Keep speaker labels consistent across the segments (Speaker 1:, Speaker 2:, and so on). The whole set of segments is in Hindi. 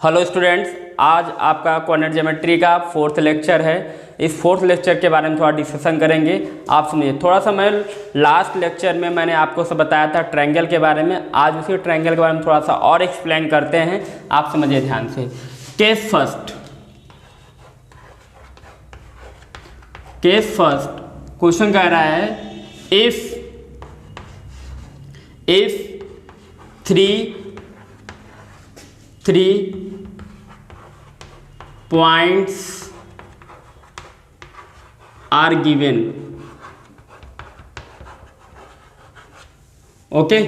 Speaker 1: हेलो स्टूडेंट्स, आज आपका कोऑर्डिनेट ज्योमेट्री का 4th लेक्चर है। इस 4th लेक्चर के बारे में थोड़ा डिस्कशन करेंगे। आप सुनिए थोड़ा सा। मैं लास्ट लेक्चर में मैंने आपको सब बताया था ट्रायंगल के बारे में। आज उसी ट्रायंगल के बारे में थोड़ा सा और एक्सप्लेन करते हैं। आप समझिए ध्यान से। केस फर्स्ट क्वेश्चन कह रहा है if 3 points are given। Okay,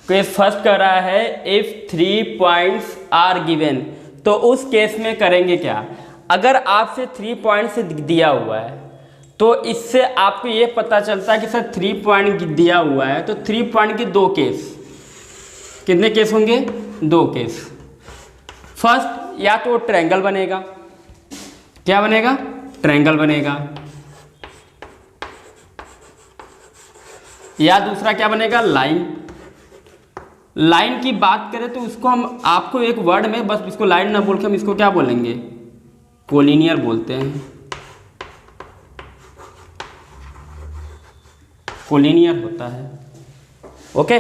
Speaker 1: case first कर रहा है इफ 3 points are given। तो उस केस में करेंगे क्या? अगर आपसे 3 पॉइंट्स दिया हुआ है तो इससे आपको ये पता चलता है कि सर 3 पॉइंट दिया हुआ है तो 3 पॉइंट के 2 केस। कितने केस होंगे? 2 केस। फर्स्ट, या तो ट्रायंगल बनेगा। क्या बनेगा? ट्रायंगल बनेगा। या दूसरा क्या बनेगा? लाइन। लाइन की बात करें तो उसको हम आपको एक वर्ड में बस इसको लाइन ना बोल के हम इसको क्या बोलेंगे? कोलिनियर बोलते हैं। कोलिनियर होता है। ओके,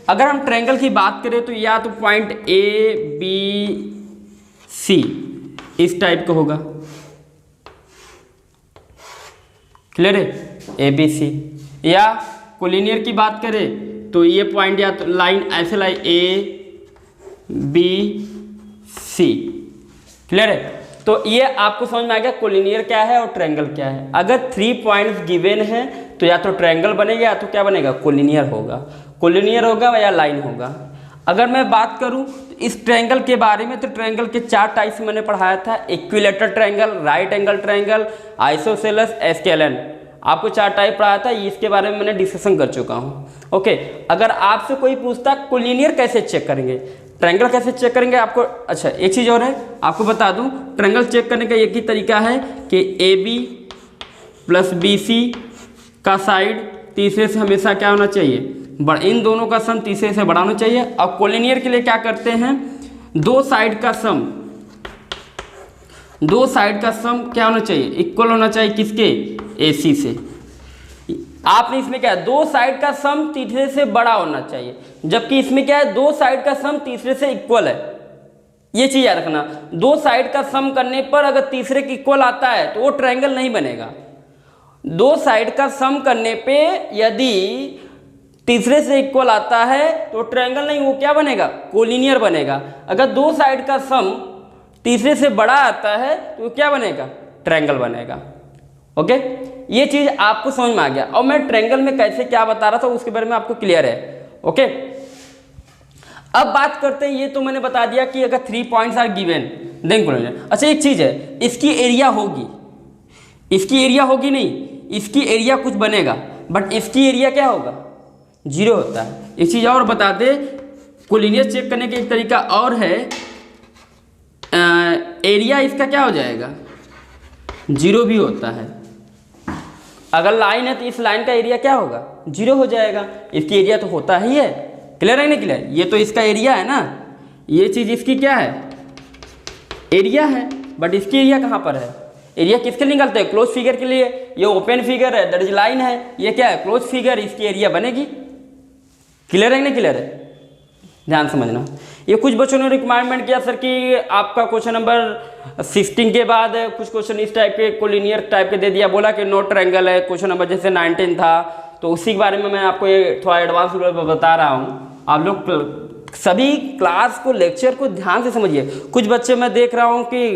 Speaker 1: अगर हम ट्रायंगल की बात करें तो या तो पॉइंट ए बी सी इस टाइप का होगा। क्लियर है? A B C. या कोलिनियर की बात करें तो ये पॉइंट या तो लाइन ऐसे line A B C. Clear है? तो ये आपको समझ में आ गया कोलिनियर क्या है और ट्रायंगल क्या है। अगर 3 पॉइंट्स गिवन है तो या तो ट्रायंगल बनेगा या तो क्या बनेगा? कोलिनियर होगा। कोलिनियर होगा या लाइन होगा। अगर मैं बात करूं इस ट्रायंगल के बारे में तो ट्रायंगल के 4 टाइप्स मैंने पढ़ाया था। Equilateral triangle, right angle triangle, isosceles, sklearn. आपको 4 टाइप पढ़ाया था। इसके बारे में मैंने डिस्कशन कर चुका हूं। ओके, अगर आपसे कोई पूछता कोलिनियर कैसे चेक करेंगे, ट्रायंगल कैसे चेक करेंगे आपको। अच्छा, एक चीज़ और है आपको बता दूं, ट्रायंगल चेक करने का एक ही तरीका है कि A B plus B C का साइड तीसरे से हमेशा क्या होना चाहिए? इन दोनों का सम तीसरे से बड़ा होना चाहिए। और कोलिनियर के लिए क्या करते हैं? 2 साइड का सम क्या होना चाहिए? इक्वल होना चाहिए किसके? AC से। आपने इसमें क्या है? 2 साइड का सम तीसरे से बड़ा होना चाहिए, जबकि इसमें क्या है? 2 साइड का सम तीसरे से इक्वल है। ये चीज याद रखना। 2 साइड का सम करने पर अगर तीसरे के इक्वल आता है तो वो ट्रायंगल नहीं बनेगा। 2 साइड का सम करने पे यदि तीसरे से इक्वल आता है तो ट्रायंगल नहीं, वो क्या बनेगा? कोलिनियर बनेगा। अगर 2 साइड का सम तीसरे से बड़ा आता है तो क्या बनेगा? ट्रायंगल बनेगा। ओके, ये चीज आपको समझ में आ गया। और मैं ट्रायंगल में कैसे क्या बता रहा था उसके बारे में आपको क्लियर है। ओके, अब बात करते हैं। ये तो मैंने बता दिया कि अगर 3 points are given then collinear. अच्छा, एक चीज है, इसकी एरिया होगी। इसकी एरिया होगी नहीं, इसकी एरिया कुछ बनेगा, बट इसकी एरिया क्या होगा? 0 होता है। एक चीज और बता दे, कोलिनियर चेक करने का एक तरीका और है। एरिया इसका क्या हो जाएगा? 0 भी होता है। अगर लाइन है तो इस लाइन का एरिया क्या होगा? 0 हो जाएगा। इसकी एरिया तो होता ही है। क्लियर है नहीं क्लियर? ये तो इसका एरिया है ना, ये चीज इसकी क्या है? एरिया है। बट इसकी एरिया कहाँ पर है? एरिया किसके लिए निकलते हैं? क्लोज फिगर के लिए। ये ओपन फिगर है, दैट इज लाइन है। ये क्या है? Close figure. इसकी एरिया बनेगी। क्लियर है नहीं क्लियर है? ध्यान समझना। ये कुछ बच्चों ने रिक्वायरमेंट किया सर कि आपका क्वेश्चन नंबर 16 के बाद कुछ क्वेश्चन इस टाइप के कोलिनियर टाइप के दे दिया, बोला कि नो ट्रायंगल है। क्वेश्चन नंबर जैसे 19 था, तो उसी के बारे में मैं आपको ये थोड़ा एडवांस बता रहा हूँ। आप लोग सभी क्लास को, लेक्चर को ध्यान से समझिए। कुछ बच्चे मैं देख रहा हूँ कि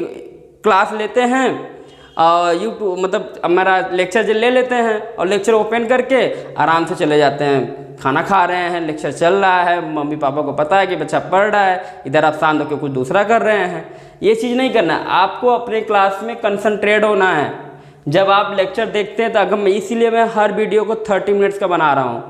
Speaker 1: क्लास लेते हैं यूट्यूब, मतलब हमारा लेक्चर ले लेते हैं और लेक्चर ओपन करके आराम से चले जाते हैं। खाना खा रहे हैं, लेक्चर चल रहा है, मम्मी पापा को पता है कि बच्चा पढ़ रहा है, इधर आप शांत होकर कुछ दूसरा कर रहे हैं। ये चीज़ नहीं करना है। आपको अपने क्लास में कंसंट्रेट होना है। जब आप लेक्चर देखते हैं तो अगर इसीलिए मैं हर वीडियो को 30 मिनट्स का बना रहा हूँ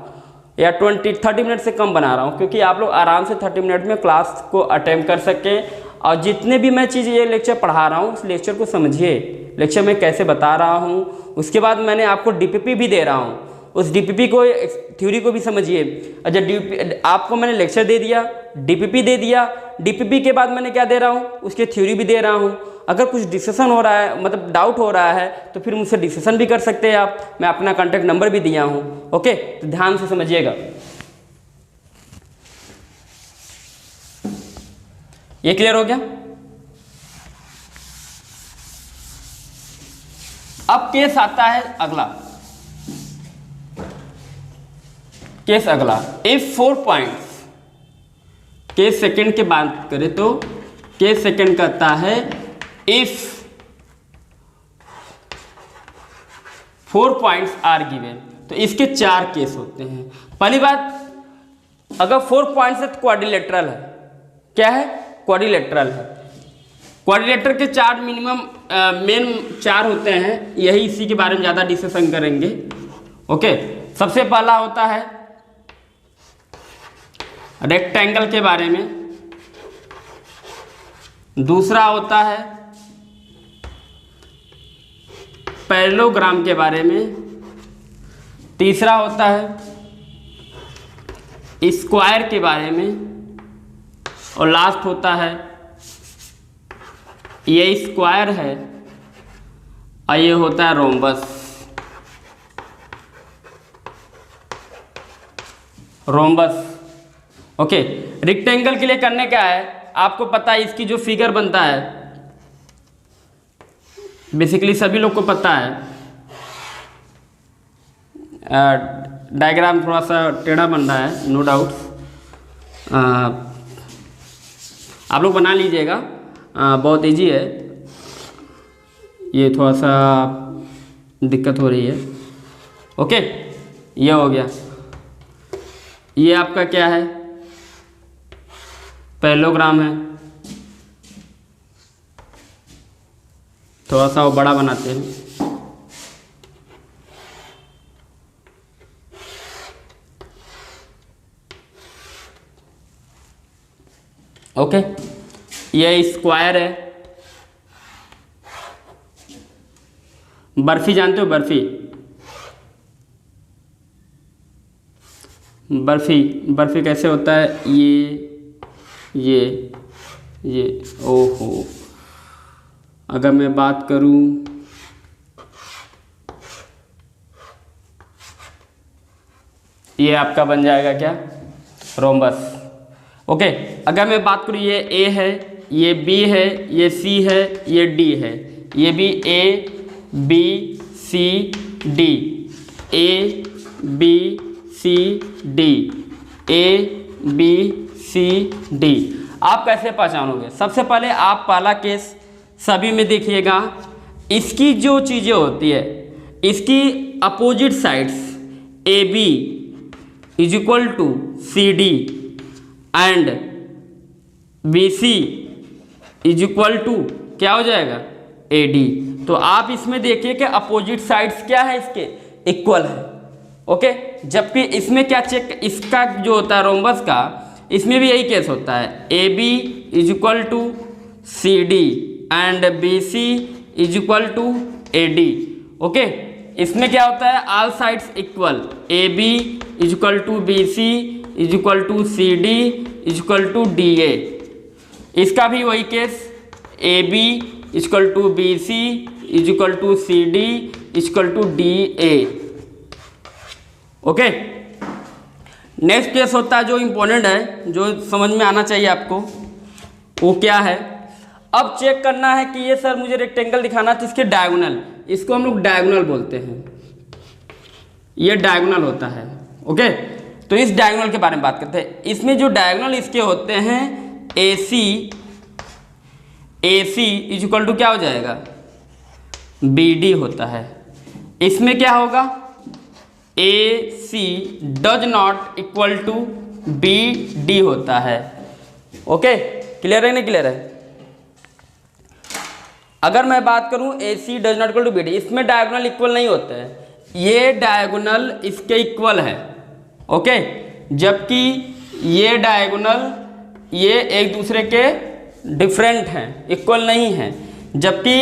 Speaker 1: या 30 मिनट से कम बना रहा हूँ, क्योंकि आप लोग आराम से 30 मिनट में क्लास को अटेम्प्ट कर सकें। और जितने भी मैं चीज़ ये लेक्चर पढ़ा रहा हूँ उस लेक्चर को समझिए, लेक्चर में कैसे बता रहा हूँ। उसके बाद मैंने आपको DPP भी दे रहा हूँ, उस डीपीपी को थ्योरी को भी समझिए। अच्छा आपको मैंने लेक्चर दे दिया, डीपीपी दे दिया, डीपीपी के बाद मैंने क्या दे रहा हूँ, उसके थ्योरी भी दे रहा हूँ। अगर कुछ डिस्कशन हो रहा है, मतलब डाउट हो रहा है, तो फिर मुझसे डिस्कशन भी कर सकते हैं आप। मैं अपना कॉन्टैक्ट नंबर भी दिया हूँ। ओके, तो ध्यान से समझिएगा। ये क्लियर हो गया। अब केस आता है अगला, केस अगला इफ 4 पॉइंट्स। केस सेकंड की बात करें तो केस सेकंड कहता है इफ 4 पॉइंट्स आर गिवन। तो इसके 4 केस होते हैं। पहली बात, अगर 4 पॉइंट्स है तो क्वाड्रिलेटरल है। क्या है? क्वाड्रिलेटरल है। क्वाड्रिलेटरल के 4 मिनिमम मेन 4 होते हैं, यही इसी के बारे में ज़्यादा डिस्कशन करेंगे। ओके, सबसे पहला होता है रेक्टेंगल के बारे में, दूसरा होता है पैरेललोग्राम के बारे में, तीसरा होता है स्क्वायर के बारे में, और लास्ट होता है ये स्क्वायर है और ये होता है रोम्बस। रोम्बस। ओके, रेक्टेंगल के लिए करने क्या है, आपको पता है इसकी जो फिगर बनता है, बेसिकली सभी लोग को पता है। डायग्राम थोड़ा सा टेढ़ा बन रहा है, नो डाउट, आप लोग बना लीजिएगा, बहुत इजी है। ये थोड़ा सा दिक्कत हो रही है। ओके, ये हो गया। ये आपका क्या है, पैरेललोग्राम है। थोड़ा सा वो बड़ा बनाते हैं। ओके, ये स्क्वायर है। बर्फी जानते हो? बर्फी, बर्फी, बर्फी कैसे होता है? ये ओहो, अगर मैं बात करूं, ये आपका बन जाएगा क्या, रोम्बस। ओके, अगर मैं बात करूं, ये ए है, ये बी है, ये सी है, ये डी है। ये भी A B C D, A B C D, A B C D. आप कैसे पहचानोगे? सबसे पहले आप पहला केस सभी में देखिएगा, इसकी जो चीज़ें होती है, इसकी opposite sides A B is equal to C D and B C is equal to क्या हो जाएगा, ए डी। तो आप इसमें देखिए कि अपोजिट साइड्स क्या है, इसके इक्वल है। ओके, जबकि इसमें क्या चेक, इसका जो होता है रोम्बस का, इसमें भी यही केस होता है, A B is equal to C D and B C is equal to A D. Okay, इसमें क्या होता है, all sides equal, A B is equal to B C is equal to C D is equal to D A. इसका भी वही case, A B is equal to B C is equal to C D is equal to D A. Okay, next case होता है जो इम्पोर्टेंट है, जो समझ में आना चाहिए आपको, वो क्या है। अब चेक करना है कि ये सर मुझे रेक्टेंगल दिखाना है, तो इसके डायगोनल, इसको हम लोग डायगोनल बोलते हैं, ये डायगोनल होता है। ओके, तो इस डायगोनल के बारे में बात करते हैं। इसमें जो डायगोनल इसके होते हैं, ए सी इज इक्वल टू क्या हो जाएगा, बी डी होता है। इसमें क्या होगा, A C does not equal to B D होता है। ओके, क्लियर है नहीं क्लियर है? अगर मैं बात करूं A C does not equal to B D, इसमें डायगोनल इक्वल नहीं होते हैं, ये डायगोनल इसके इक्वल है। ओके, जबकि ये डायगोनल ये एक दूसरे के डिफरेंट हैं, इक्वल नहीं हैं। जबकि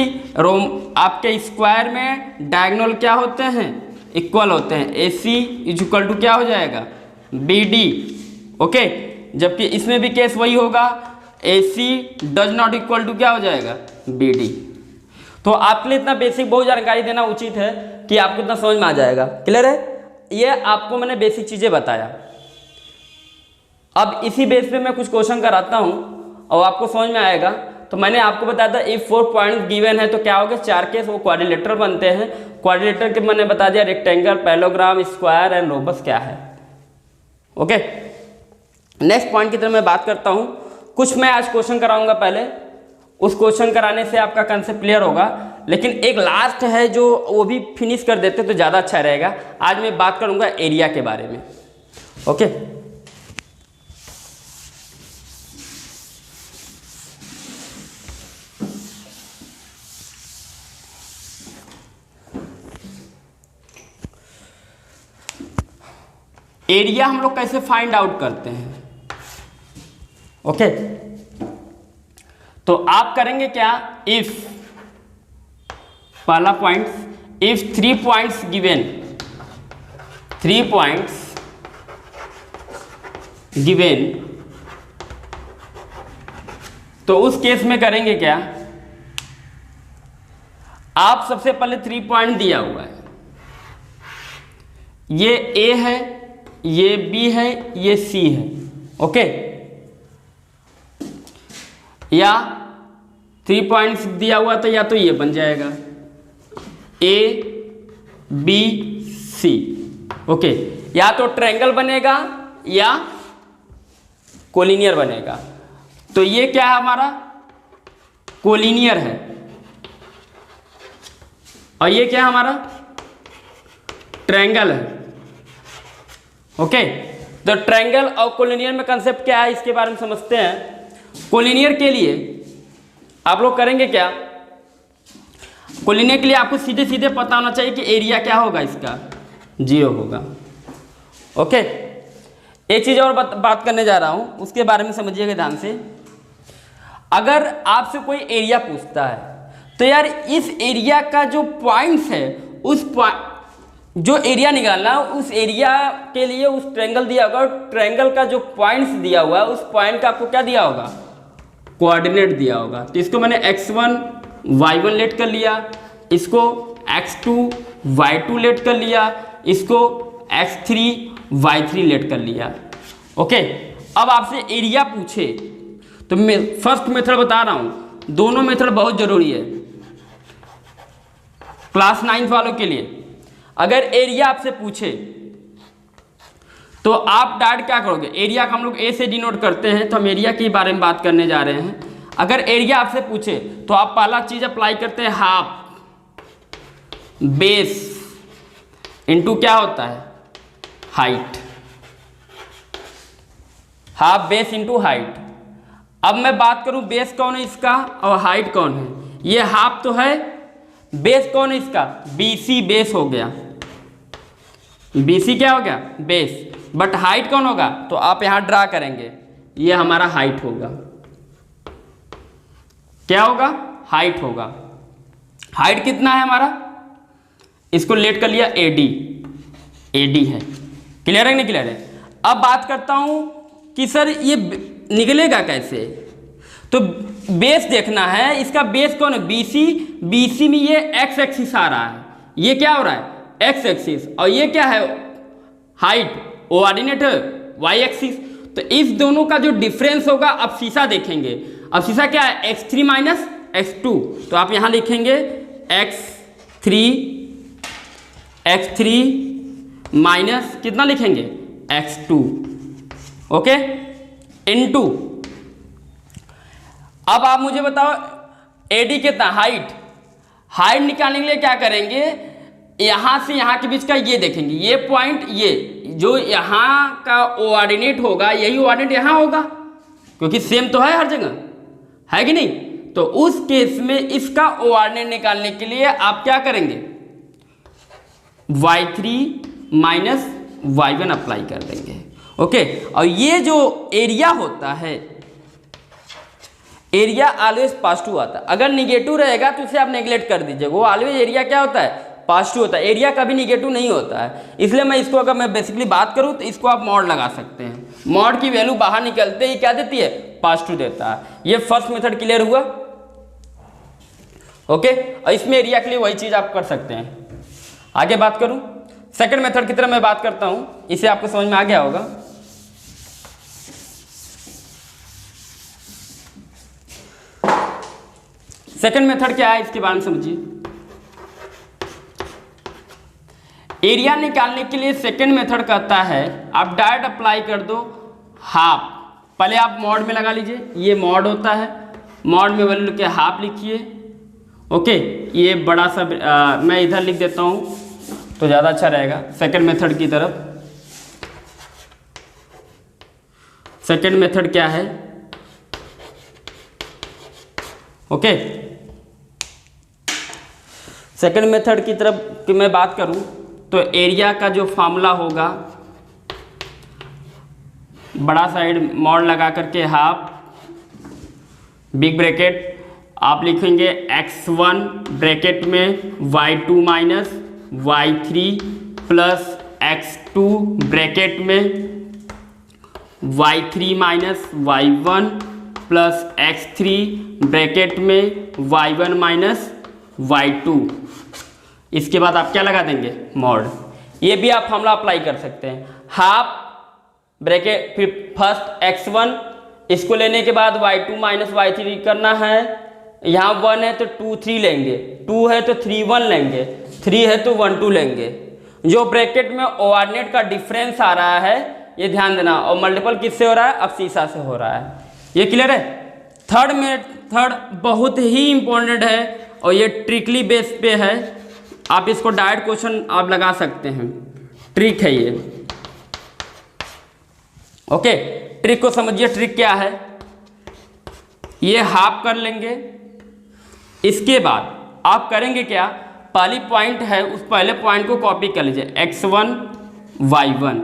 Speaker 1: आपके स्क्वायर में डायगोनल क्या होते हैं, इक्वल होते हैं, ए सी इज इक्वल टू क्या हो जाएगा, बी डी। ओके, जबकि इसमें भी केस वही होगा, A C does not equal to क्या हो जाएगा, बी डी। तो आपके लिए इतना बेसिक बहुत जानकारी देना उचित है कि आपको इतना समझ में आ जाएगा। क्लियर है? ये आपको मैंने बेसिक चीज़ें बताया। अब इसी बेस पे मैं कुछ क्वेश्चन कराता हूँ और आपको समझ में आएगा। तो मैंने आपको बताया था इफ 4 पॉइंट गिवन है तो क्या होगा, 4 केस वो क्वाड्रिलेटरल बनते हैं। क्वाड्रिलेटरल के मैंने बता दिया, रेक्टेंगल, पैरेललोग्राम, स्क्वायर एंड रोबस क्या है। ओके, नेक्स्ट पॉइंट की तरफ मैं बात करता हूँ। कुछ मैं आज क्वेश्चन कराऊंगा, पहले उस क्वेश्चन कराने से आपका कंसेप्ट क्लियर होगा, लेकिन एक लास्ट है जो वो भी फिनिश कर देते तो ज़्यादा अच्छा रहेगा। आज मैं बात करूंगा एरिया के बारे में। ओके, एरिया हम लोग कैसे फाइंड आउट करते हैं। ओके, तो आप करेंगे क्या, इफ पहला point, if 3 points given, 3 points given, तो उस केस में करेंगे क्या, आप सबसे पहले 3 पॉइंट दिया हुआ है, ये ए है, ये बी है, ये सी है। ओके, या 3 पॉइंट्स दिया हुआ तो या तो ये बन जाएगा ए बी सी। ओके, या तो ट्रायंगल बनेगा या कोलिनियर बनेगा। तो ये क्या है हमारा, कोलिनियर है, और ये क्या है हमारा, ट्रायंगल है। ओके, तो ट्रायंगल और कोलिनियर में कंसेप्ट क्या है इसके बारे में समझते हैं। कोलिनियर के लिए आप लोग करेंगे क्या, कोलिनियर के लिए आपको सीधे सीधे पता होना चाहिए कि एरिया क्या होगा, इसका 0 होगा। ओके, एक चीज़ और बात करने जा रहा हूँ, उसके बारे में समझिएगा ध्यान से। अगर आपसे कोई एरिया पूछता है तो यार इस एरिया का जो पॉइंट्स है, उस जो एरिया निकालना है, उस एरिया के लिए उस ट्रायंगल दिया होगा, और ट्रायंगल का जो पॉइंट्स दिया हुआ है, उस पॉइंट का आपको क्या दिया होगा, कोऑर्डिनेट दिया होगा। तो इसको मैंने x1 y1 लेट कर लिया, इसको x2 y2 लेट कर लिया, इसको x3 y3 लेट कर लिया। ओके, अब आपसे एरिया पूछे तो मैं फर्स्ट मेथड बता रहा हूँ, दोनों मेथड बहुत जरूरी है क्लास 9 वालों के लिए। अगर एरिया आपसे पूछे तो आप डायरेक्ट क्या करोगे, एरिया का हम लोग ए से डिनोट करते हैं, तो हम एरिया के बारे में बात करने जा रहे हैं। अगर एरिया आपसे पूछे तो आप पहला चीज अप्लाई करते हैं, हाफ बेस इनटू क्या होता है, height, half base into height. अब मैं बात करूं बेस कौन है इसका और हाइट कौन है, ये हाफ तो है, बेस कौन है इसका, BC बेस हो गया, BC क्या हो गया, बेस। बट हाइट कौन होगा, तो आप यहां ड्रा करेंगे, ये हमारा हाइट होगा, क्या होगा, हाइट होगा। हाइट कितना है हमारा, इसको लेट कर लिया AD, AD है। क्लियर है नहीं क्लियर है? अब बात करता हूं कि सर ये निकलेगा कैसे, तो बेस देखना है, इसका बेस कौन है, BC, BC में ये x एक्सिस आ रहा है, ये क्या हो रहा है, x एक्सिस, और ये क्या है, हाइट, कोऑर्डिनेट y एक्सिस। तो इस दोनों का जो डिफरेंस होगा, अब शीशा देखेंगे, अब शीशा क्या है, x3 माइनस x2, तो आप यहां लिखेंगे x3 माइनस कितना लिखेंगे, x2। ओके, इनटू, अब आप मुझे बताओ AD कितना, हाइट, हाइट निकालने के लिए क्या करेंगे, यहां से यहां के बीच का ये देखेंगे, ये पॉइंट, ये जो यहां का कोऑर्डिनेट होगा, यही कोऑर्डिनेट यहां होगा, क्योंकि सेम तो है हर जगह, है कि नहीं। तो उस केस में इसका कोऑर्डिनेट निकालने के लिए आप क्या करेंगे, y3 माइनस y1 अप्लाई कर देंगे। ओके, और ये जो एरिया होता है, एरिया ऑलवेज पॉजिटिव आता है, अगर निगेटिव रहेगा तो इसे आप नेगलेक्ट कर दीजिए, वो ऑलवेज एरिया क्या होता है, पॉजिटिव होता है, एरिया कभी निगेटिव नहीं होता है। इसलिए मैं इसको, अगर मैं बेसिकली बात करूँ तो इसको आप मॉड लगा सकते हैं। मॉड की वैल्यू बाहर निकलते ही क्या देती है, पॉजिटिव देता है। ये फर्स्ट मेथड क्लियर हुआ, ओके। और इसमें एरिया के लिए वही चीज आप कर सकते हैं। आगे बात करूं सेकंड मेथड की तरह मैं बात करता हूं, इसे आपको समझ में आ गया होगा। सेकंड मेथड क्या है इसके बारे में समझिए। एरिया निकालने के लिए सेकंड मेथड कहता है आप डायरेक्ट अप्लाई कर दो हाफ। पहले आप मॉड में लगा लीजिए, ये मॉड होता है, मॉड में वैल्यू के हाफ लिखिए, ओके। ये बड़ा सा मैं इधर लिख देता हूँ तो ज़्यादा अच्छा रहेगा सेकंड मेथड की तरफ। सेकंड मेथड क्या है, ओके। सेकंड मेथड की तरफ की मैं बात करूं तो एरिया का जो फॉर्मूला होगा, बड़ा साइड मॉड लगा करके हाफ, बिग ब्रैकेट आप लिखेंगे x1 ब्रैकेट में y2 minus y3 plus x2 bracket में y3 minus y1 plus x3 bracket में y1 माइनस y2। इसके बाद आप क्या लगा देंगे, मॉड। ये भी आप फॉर्मूला अप्लाई कर सकते हैं। हाफ ब्रैकेट, फिर फर्स्ट x1, इसको लेने के बाद y2 माइनस y3 करना है। यहाँ 1 है तो 2 3 लेंगे, 2 है तो 3 1 लेंगे, 3 है तो 1 2 लेंगे। जो ब्रैकेट में कोऑर्डिनेट का डिफरेंस आ रहा है ये ध्यान देना, और मल्टीपल किससे हो रहा है, अब्सीसा से हो रहा है। ये क्लियर है। थर्ड बहुत ही इंपॉर्टेंट है और ये ट्रिकली बेस पे है। आप इसको डायरेक्ट क्वेश्चन आप लगा सकते हैं, ट्रिक है ये, ओके। ट्रिक को समझिए, ट्रिक क्या है। ये हाफ कर लेंगे, इसके बाद आप करेंगे क्या, पहली पॉइंट है उस पहले पॉइंट को कॉपी कर लीजिए, x1 y1।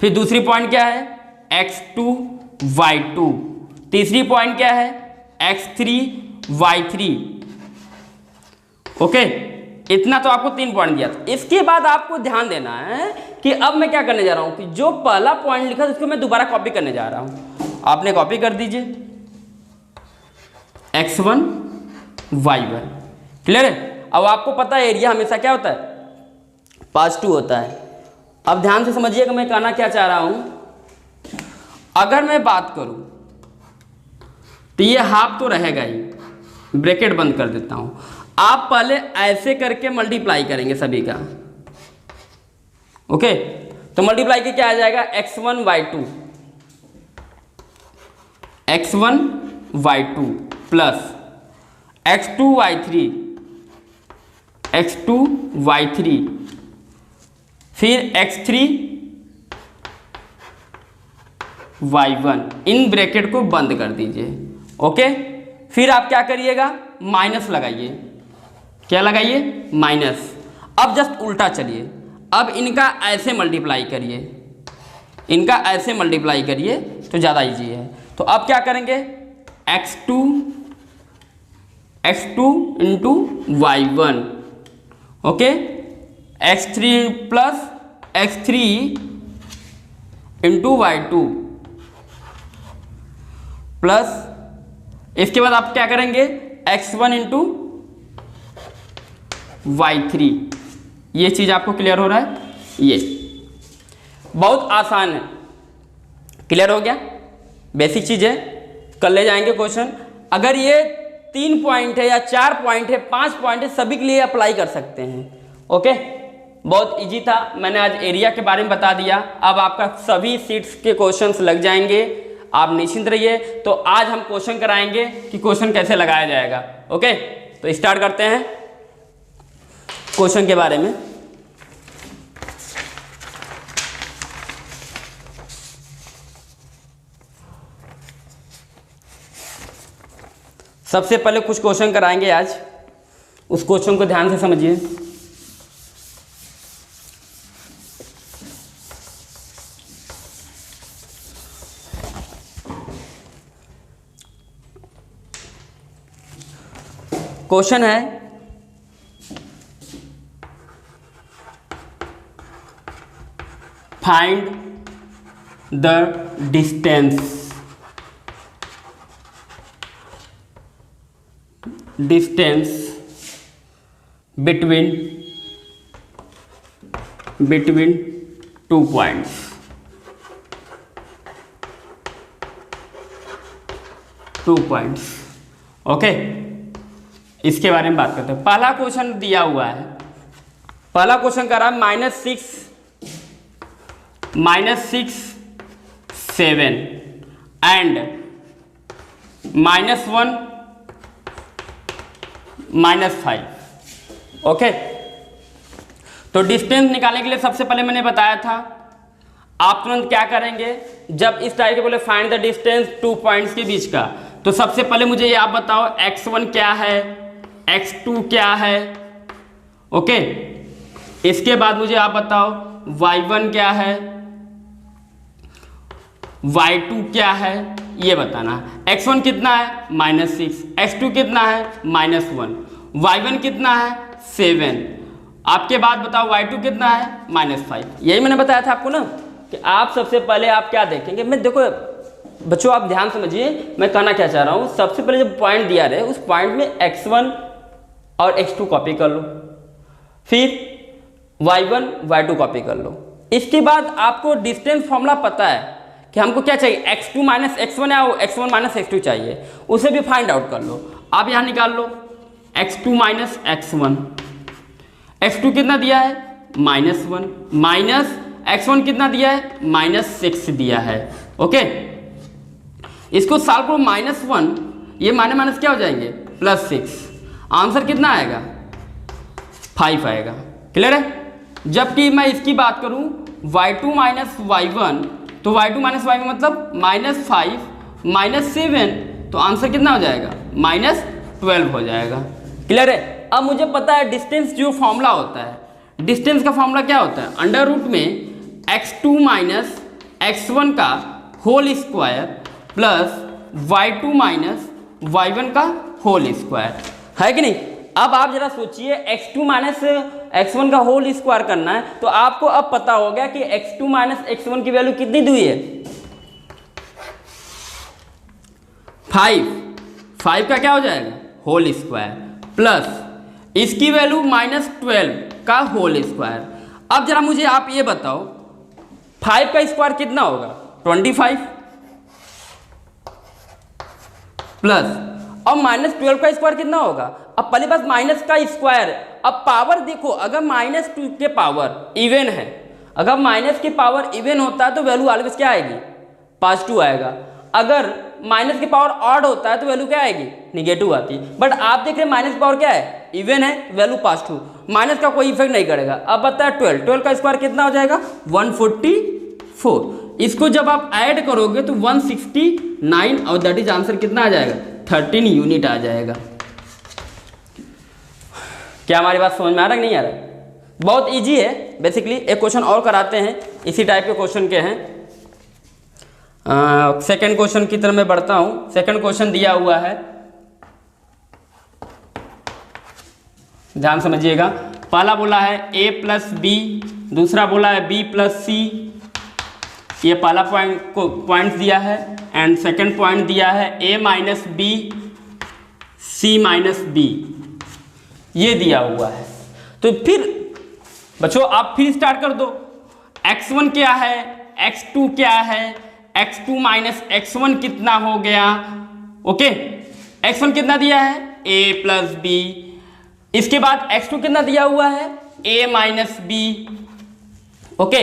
Speaker 1: फिर दूसरी पॉइंट क्या है, x2 y2। तीसरी पॉइंट क्या है, x3 y3, ओके। इतना तो आपको 3 पॉइंट दिया था। इसके बाद आपको ध्यान देना है कि अब मैं क्या करने जा रहा हूं कि जो पहला पॉइंट लिखा था उसको मैं दोबारा कॉपी करने जा रहा हूं। आपने कॉपी कर दीजिए x1 y1, क्लियर है। अब आपको पता है एरिया हमेशा क्या होता है, पॉजिटिव होता है। अब ध्यान से समझिएगा मैं कहना क्या चाह रहा हूं। अगर मैं बात करूं तो ये हाफ तो रहेगा ही, ब्रैकेट बंद कर देता हूं। आप पहले ऐसे करके मल्टीप्लाई करेंगे सभी का, ओके। तो मल्टीप्लाई के क्या आ जाएगा, x1 y2, x1 y2 plus x2 y3, x2 y3, फिर x3 y1। इन ब्रैकेट को बंद कर दीजिए, ओके। फिर आप क्या करिएगा, माइनस लगाइए। क्या लगाइए, माइनस। अब जस्ट उल्टा चलिए, अब इनका ऐसे मल्टीप्लाई करिए, इनका ऐसे मल्टीप्लाई करिए तो ज़्यादा इजी है। तो अब क्या करेंगे, x2 into y1, okay, x3 plus x3 into y2 plus, इसके बाद आप क्या करेंगे, x1 इंटू y3। ये चीज आपको क्लियर हो रहा है, ये बहुत आसान है, क्लियर हो गया। बेसिक चीज है, कर ले जाएंगे क्वेश्चन। अगर ये 3 पॉइंट है या 4 पॉइंट है, 5 पॉइंट है, सभी के लिए अप्लाई कर सकते हैं, ओके। बहुत इजी था, मैंने आज एरिया के बारे में बता दिया। अब आपका सभी सीट्स के क्वेश्चंस लग जाएंगे, आप निश्चिंत रहिए। तो आज हम क्वेश्चन कराएंगे कि क्वेश्चन कैसे लगाया जाएगा, ओके। तो स्टार्ट करते हैं क्वेश्चन के बारे में। सबसे पहले कुछ क्वेश्चन कराएंगे आज, उस क्वेश्चन को ध्यान से समझिए। क्वेश्चन है find the distance between 2 points। Okay, इसके बारे में बात करते हैं। पहला क्वेश्चन दिया हुआ है, पहला क्वेश्चन कर रहा है -6 7 एंड -1 -5। ओके, तो डिस्टेंस निकालने के लिए सबसे पहले मैंने बताया था आप तुरंत क्या करेंगे, जब इस टाइप के बोले फाइंड द डिस्टेंस 2 पॉइंट्स के बीच का, तो सबसे पहले मुझे ये आप बताओ x1 क्या है, x2 क्या है। ओके, इसके बाद मुझे आप बताओ y1 क्या है, y2 क्या है, ये बताना। x1 कितना है -6, x2 कितना है -1, y1 कितना है 7, आपके बाद बताओ y2 कितना है -5। यही मैंने बताया था आपको ना कि आप सबसे पहले आप क्या देखेंगे। मैं देखो बच्चों आप ध्यान समझिए मैं कहना क्या चाह रहा हूँ। सबसे पहले जब पॉइंट दिया रहे उस पॉइंट में x1 और x2 कॉपी कर लो, फिर y1 y2 कॉपी कर लो। इसके बाद आपको डिस्टेंस फॉर्मूला पता है कि हमको क्या चाहिए, x2 - x1 या x1 - x2 चाहिए, उसे भी फाइंड आउट कर लो। आप यहाँ निकाल लो x2 - x1, x2 कितना दिया है -1 माइनस x1 कितना दिया है -6 दिया है। ओके, इसको सॉल्व करो -1, ये माइनस क्या हो जाएंगे +6, आंसर कितना आएगा 5 आएगा। क्लियर है। जबकि मैं इसकी बात करूं y2 - y1, तो y2 - y1 मतलब -5 - 7, तो आंसर कितना हो जाएगा -12 हो जाएगा। क्लियर है। अब मुझे पता है डिस्टेंस जो फॉर्मूला होता है, डिस्टेंस का फॉर्मूला क्या होता है, अंडर रूट में x2 - x1 का whole square plus y2 - y1 का होल स्क्वायर, है कि नहीं। अब आप जरा सोचिए x2 - x1 का होल स्क्वायर करना है, तो आपको अब पता हो गया कि x2 - x1 की वैल्यू कितनी दी हुई है 5 का क्या हो जाएगा होल स्क्वायर प्लस इसकी वैल्यू -12 का होल स्क्वायर। अब जरा मुझे आप ये बताओ 5 का स्क्वायर कितना होगा 25 प्लस, अब -12 का स्क्वायर कितना होगा, अब पहले बस माइनस का स्क्वायर। अब पावर देखो, अगर -2 के पावर इवन है, अगर माइनस की पावर इवन होता है तो वैल्यू ऑलवेज क्या आएगी +2 आएगा। अगर माइनस की पावर ऑड होता है तो वैल्यू क्या आएगी निगेटिव आती है। बट आप देख रहे हैं माइनस की पावर क्या है इवन है, वैल्यू +2, माइनस का कोई इफेक्ट नहीं करेगा। अब बता 12 का स्क्वायर कितना हो जाएगा 144। इसको जब आप ऐड करोगे तो 169 और दैट इज आंसर कितना आ जाएगा 13 यूनिट आ जाएगा। क्या हमारी बात समझ में आ रहा है कि नहीं आ रहा है। बहुत इजी है बेसिकली। एक क्वेश्चन और कराते हैं, इसी टाइप के क्वेश्चन के हैं। सेकंड क्वेश्चन की तरफ मैं बढ़ता हूं। सेकंड क्वेश्चन दिया हुआ है, ध्यान समझिएगा। पहला बोला है a + b, दूसरा बोला है b + c, ये पहला पॉइंट दिया है, एंड सेकंड पॉइंट दिया है a - b c - b, ये दिया हुआ है। तो फिर बच्चों आप फिर स्टार्ट कर दो। x1 क्या है, x2 क्या है, x2 - x1 कितना हो गया। ओके, x1 कितना दिया है a + b, इसके बाद x2 कितना दिया हुआ है a - b। ओके,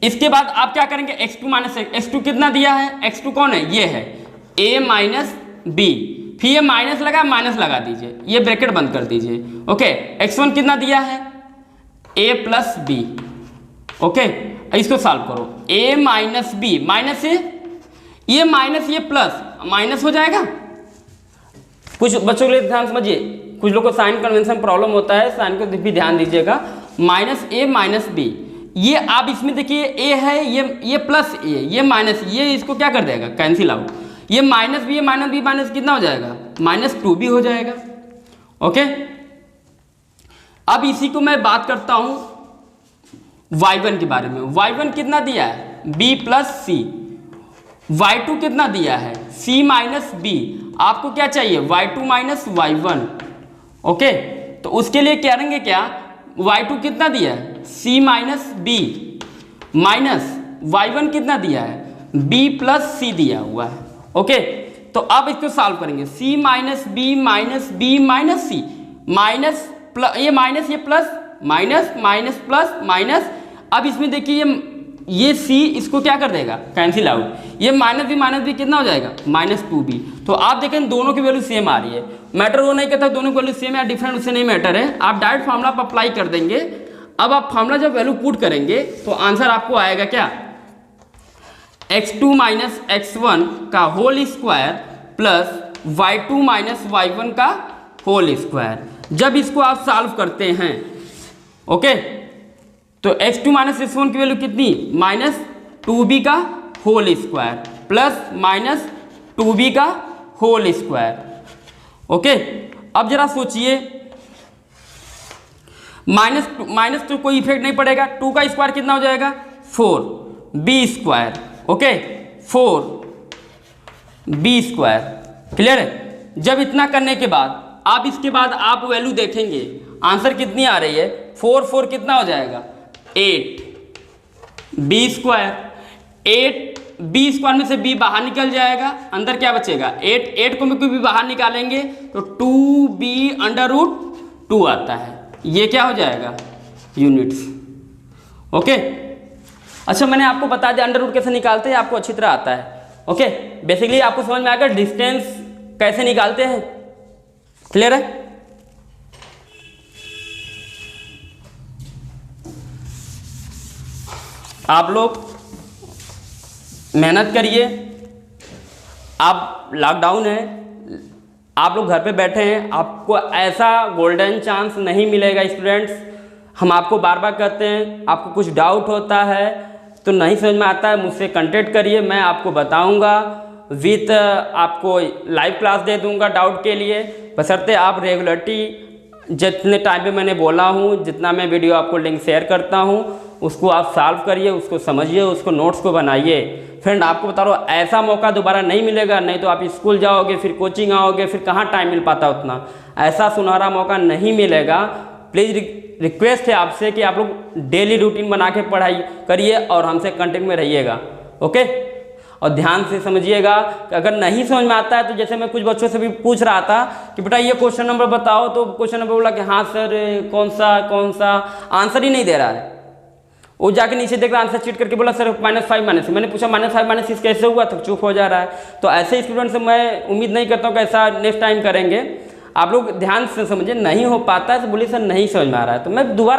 Speaker 1: इसके बाद आप क्या करेंगे x2 कितना दिया है, x2 कौन है ये है a - b, फिर ये माइनस लगा दीजिए, ये ब्रैकेट बंद कर दीजिए। ओके, x1 कितना दिया है a + b। ओके, इसको सॉल्व करो a - b, माइनस से ये माइनस ये प्लस माइनस हो जाएगा। कुछ बच्चों के लिए ध्यान समझिए, कुछ लोग को साइन कन्वेंशन प्रॉब्लम होता है, साइन को भी ध्यान दीजिएगा। -a - b, ये आप इसमें देखिए a है, ये प्लस a, ये माइनस, ये इसको क्या कर देगा कैंसिल आउट, ये -b ये -b माइनस कितना हो जाएगा -2 भी हो जाएगा। ओके, अब इसी को मैं बात करता हूं y1 के बारे में। y1 कितना दिया है b प्लस सी, y2 कितना दिया है c माइनस बी। आपको क्या चाहिए y2 माइनस y1। ओके, तो उसके लिए करेंगे क्या, y2 कितना दिया है c minus B minus y1 कितना दिया है b प्लस सी दिया हुआ है। ओके, तो अब इसको सॉल्व करेंगे, c माइनस बी माइनस सी माइनस प्लस, ये माइनस ये plus minus minus plus minus. अब इसमें देखिए ये c इसको क्या कर देगा कैंसिल आउट, ये माइनस भी कितना हो जाएगा -2b। तो आप देखें दोनों की वैल्यू सेम आ रही है। मैटर वो नहीं कहता दोनों की वैल्यू सेम या डिफरेंट, उससे नहीं मैटर है, आप डायरेक्ट फार्मूला पर अप्लाई कर देंगे। अब आप फार्मूला जब वैल्यू पुट करेंगे तो आंसर आपको आएगा क्या, x2 माइनस x1 का whole square plus y2 minus y1 का होल स्क्वायर। जब इसको आप सॉल्व करते हैं ओके, तो x2 माइनस x1 की वैल्यू कितनी -2b का होल स्क्वायर प्लस -2b का होल स्क्वायर। ओके, अब जरा सोचिए माइनस टू कोई इफेक्ट नहीं पड़ेगा, 2 का स्क्वायर कितना हो जाएगा 4b square. Okay, 4b square, clear है। जब इतना करने के बाद आप इसके बाद आप वैल्यू देखेंगे आंसर कितनी आ रही है, 4 कितना हो जाएगा 8b स्क्वायर। 8b स्क्वायर में से b बाहर निकल जाएगा, अंदर क्या बचेगा 8 को भी बाहर निकालेंगे तो 2b अंडर रूट 2 आता है, ये क्या हो जाएगा यूनिट्स। ओके, अच्छा मैंने आपको बता दिया अंडर रूट कैसे निकालते हैं, आपको अच्छी तरह आता है। ओके, बेसिकली आपको समझ में आएगा डिस्टेंस कैसे निकालते हैं, क्लियर है। आप लोग मेहनत करिए, आप लॉकडाउन है, आप लोग घर पे बैठे हैं, आपको ऐसा गोल्डन चांस नहीं मिलेगा स्टूडेंट्स। हम आपको बार बार कहते हैं, आपको कुछ डाउट होता है तो नहीं समझ में आता है मुझसे कांटेक्ट करिए, मैं आपको बताऊंगा विथ आपको लाइव क्लास दे दूंगा डाउट के लिए, बशर्ते आप रेगुलरिटी जितने टाइम पे मैंने बोला हूँ, जितना मैं वीडियो आपको लिंक शेयर करता हूँ उसको आप सॉल्व करिए, उसको समझिए, उसको नोट्स को बनाइए। फ्रेंड आपको बता रहा हूँ ऐसा मौका दोबारा नहीं मिलेगा, नहीं तो आप स्कूल जाओगे फिर कोचिंग आओगे, फिर कहाँ टाइम मिल पाता उतना, ऐसा सुनहरा मौका नहीं मिलेगा। प्लीज़ रिक्वेस्ट है आपसे कि आप लोग डेली रूटीन बना के पढ़ाई करिए और हमसे कांटेक्ट में रहिएगा। ओके, और ध्यान से समझिएगा कि अगर नहीं समझ में आता है तो जैसे मैं कुछ बच्चों से भी पूछ रहा था कि बेटा ये क्वेश्चन नंबर बताओ, तो क्वेश्चन नंबर बोला कि हाँ सर कौन सा आंसर ही नहीं दे रहा है, वो जाके नीचे देख रहा आंसर चीट करके बोला सर -5 मैंने पूछा -5 कैसे हुआ, तो चुप हो जा रहा है। तो ऐसे स्टूडेंट से मैं उम्मीद नहीं करता हूँ कि ऐसा नेक्स्ट टाइम करेंगे। आप लोग ध्यान से समझिए, नहीं हो पाता है तो बोलिए सर नहीं समझ में आ रहा है, तो मैं दोबारा